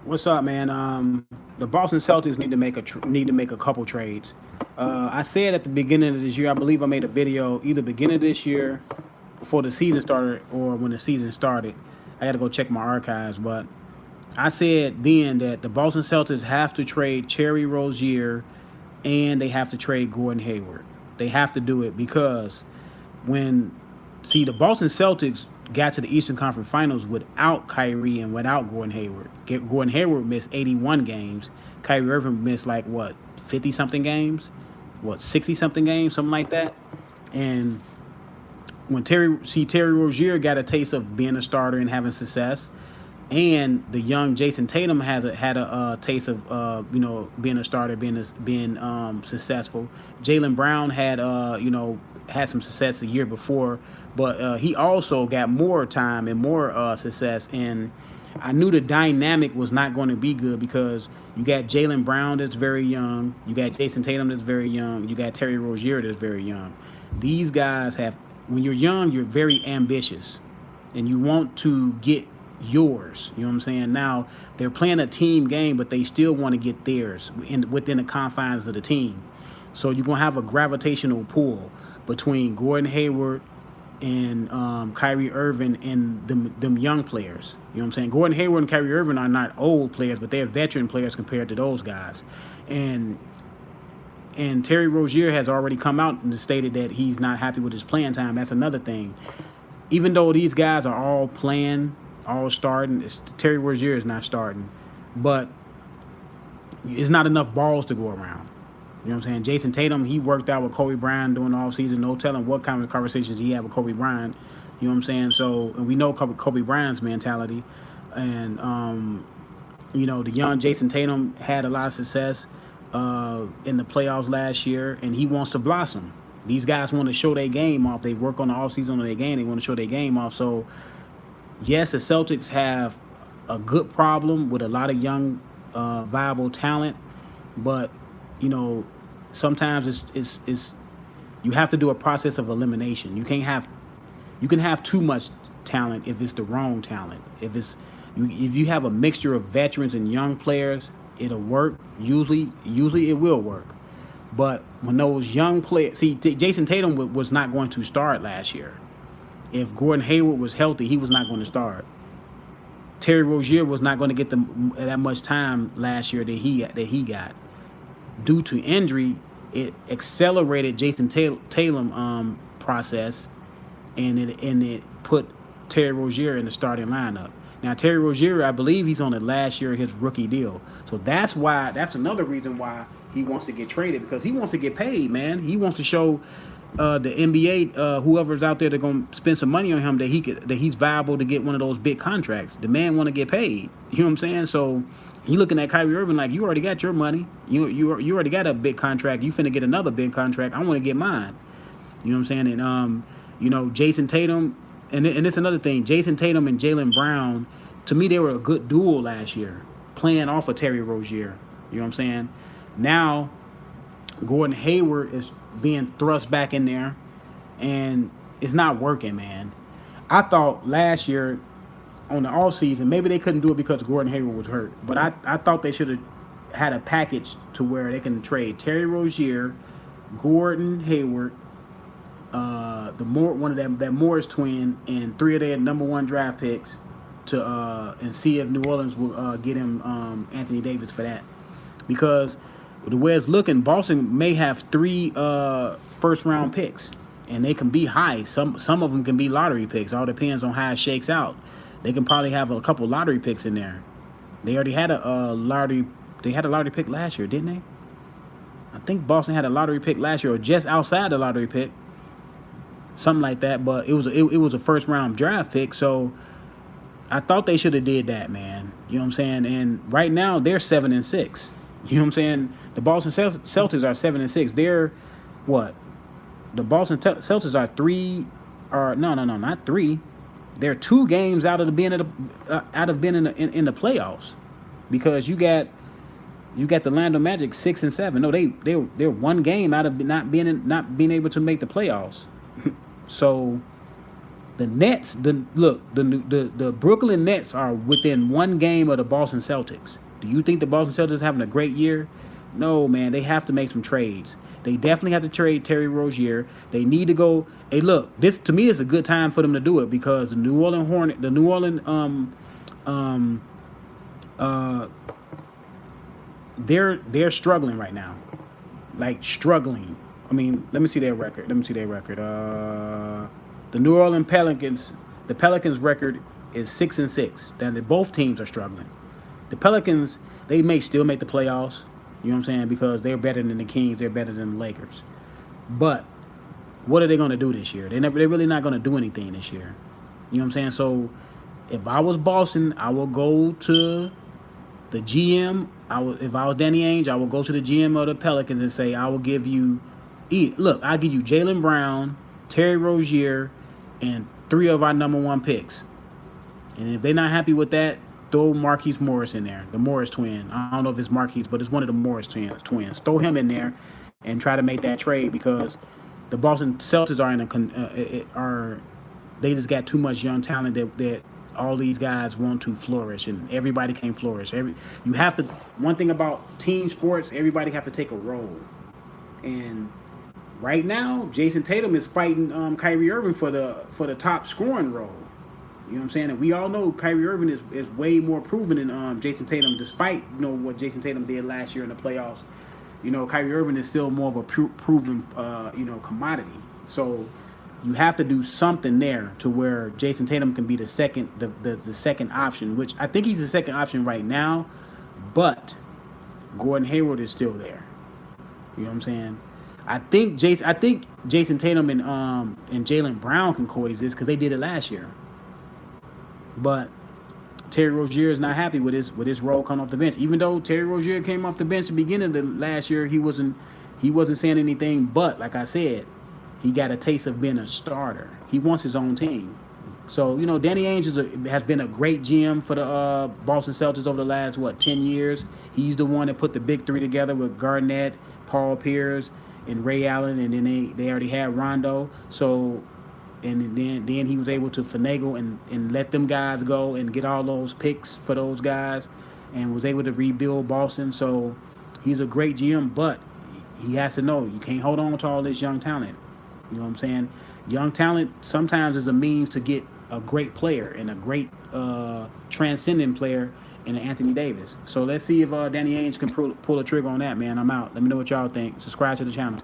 What's up, man? The Boston Celtics need to make a couple trades. I said at the beginning of this year, I believe I made a video either beginning of this year, before the season started, or when the season started. I got to go check my archives, but I said then that the Boston Celtics have to trade Terry Rozier, and they have to trade Gordon Hayward. They have to do it because when see the Boston Celtics got to the Eastern Conference Finals without Kyrie and without Gordon Hayward. Gordon Hayward missed 81 games. Kyrie Irving missed like what 50 something games, what 60 something games, something like that. And when Terry Rozier got a taste of being a starter and having success, and the young Jason Tatum had a taste of being a starter, being successful. Jaylen Brown had some success a year before, but he also got more time and more success. And I knew the dynamic was not going to be good because you got Jaylen Brown that's very young, you got Jason Tatum that's very young, you got Terry Rozier that's very young. These guys have, when you're young, you're very ambitious, and you want to get yours. You know what I'm saying? Now they're playing a team game, but they still want to get theirs within the confines of the team. So you're gonna have a gravitational pull between Gordon Hayward and Kyrie Irving and them young players. You know what I'm saying? Gordon Hayward and Kyrie Irving are not old players, but they're veteran players compared to those guys. And Terry Rozier has already come out and stated that he's not happy with his playing time. That's another thing. Even though these guys are all playing, all starting, Terry Rozier is not starting, but it's not enough balls to go around. You know what I'm saying? Jason Tatum, he worked out with Kobe Bryant during the offseason. No telling what kind of conversations he had with Kobe Bryant. You know what I'm saying? So, and we know Kobe Bryant's mentality. And, the young Jason Tatum had a lot of success in the playoffs last year, and he wants to blossom. These guys want to show their game off. They work on the offseason on their game. They want to show their game off. So, yes, the Celtics have a good problem with a lot of young, viable talent, but sometimes it's you have to do a process of elimination. You can have too much talent if it's the wrong talent. If you have a mixture of veterans and young players, it'll work. Usually it will work. But when those young players, see, Jason Tatum was not going to start last year. If Gordon Hayward was healthy, he was not going to start. Terry Rozier was not going to get that much time last year that he got. Due to injury, it accelerated Jason Tatum process, and it put Terry Rozier in the starting lineup. Now Terry Rozier, I believe he's on the last year of his rookie deal, so that's another reason why he wants to get traded, because he wants to get paid, man. He wants to show the NBA, whoever's out there, they're gonna spend some money on him, that he's viable to get one of those big contracts. The man want to get paid. You know what I'm saying? So you looking at Kyrie Irving like, you already got your money. You already got a big contract. You finna get another big contract. I want to get mine. You know what I'm saying? And Jason Tatum, and it's another thing. Jason Tatum and Jaylen Brown, to me, they were a good duel last year, playing off of Terry Rozier. You know what I'm saying? Now, Gordon Hayward is being thrust back in there, and it's not working, man. I thought last year on the off season, maybe they couldn't do it because Gordon Hayward was hurt, but I thought they should have had a package to where they can trade Terry Rozier, Gordon Hayward, one of them, that Morris twin, and 3 of their number 1 draft picks to and see if New Orleans will get him Anthony Davis for that, because the way it's looking, Boston may have 3 first round picks, and they can be high. Some of them can be lottery picks. All depends on how it shakes out. They can probably have a couple lottery picks in there. They already had a lottery. They had a lottery pick last year, didn't they? I think Boston had a lottery pick last year, or just outside the lottery pick, something like that. But it was a first round draft pick. So I thought they should have did that, man. You know what I'm saying? And right now they're 7-6. You know what I'm saying? The Boston Celtics are 7-6. They're what? The Boston Celtics are 3, or no, not 3. They're 2 games out of being in the playoffs, because you got the Orlando Magic 6-7. No, they're 1 game out of not being able to make the playoffs. So The Nets, the Brooklyn Nets are within one game of the Boston Celtics. Do you think the Boston Celtics having a great year? No, man. They have to make some trades. They definitely have to trade Terry Rozier. They need to go. Hey, look, this to me is a good time for them to do it because the New Orleans um uh they're struggling right now, like struggling. I mean, let me see their record. The New Orleans Pelicans. The Pelicans' record is 6-6. Then both teams are struggling. The Pelicans, they may still make the playoffs. You know what I'm saying? Because they're better than the Kings. They're better than the Lakers. But what are they going to do this year? They're really not going to do anything this year. You know what I'm saying? So if I was Boston, I will go to the GM. If I was Danny Ainge, I would go to the GM of the Pelicans and say, I will give you, look, I'll give you Jaylen Brown, Terry Rozier, and 3 of our number 1 picks. And if they're not happy with that, throw Marquise Morris in there, the Morris twin. I don't know if it's Marquise, but it's one of the Morris twins. Throw him in there and try to make that trade because the Boston Celtics they just got too much young talent that all these guys want to flourish, and everybody can't flourish. One thing about team sports, everybody have to take a role. And right now, Jason Tatum is fighting Kyrie Irving for the top scoring role. You know what I'm saying? And we all know Kyrie Irving is way more proven than Jason Tatum, despite what Jason Tatum did last year in the playoffs. Kyrie Irving is still more of a proven commodity. So you have to do something there to where Jason Tatum can be the second option, which I think he's the second option right now, but Gordon Hayward is still there. You know what I'm saying? I think Jason Tatum and Jaylen Brown can coexist because they did it last year. But Terry Rozier is not happy with his role coming off the bench. Even though Terry Rozier came off the bench at the beginning of the last year, he wasn't saying anything. But like I said, he got a taste of being a starter. He wants his own team. So Danny Ainge has been a great GM for the Boston Celtics over the last 10 years. He's the one that put the big 3 together with Garnett, Paul Pierce, and Ray Allen, and then they already had Rondo. So. And then he was able to finagle and let them guys go and get all those picks for those guys and was able to rebuild Boston. So he's a great GM, but he has to know you can't hold on to all this young talent. You know what I'm saying? Young talent sometimes is a means to get a great player and a great transcendent player in Anthony Davis. So let's see if Danny Ainge can pull a trigger on that, man. I'm out. Let me know what y'all think. Subscribe to the channel.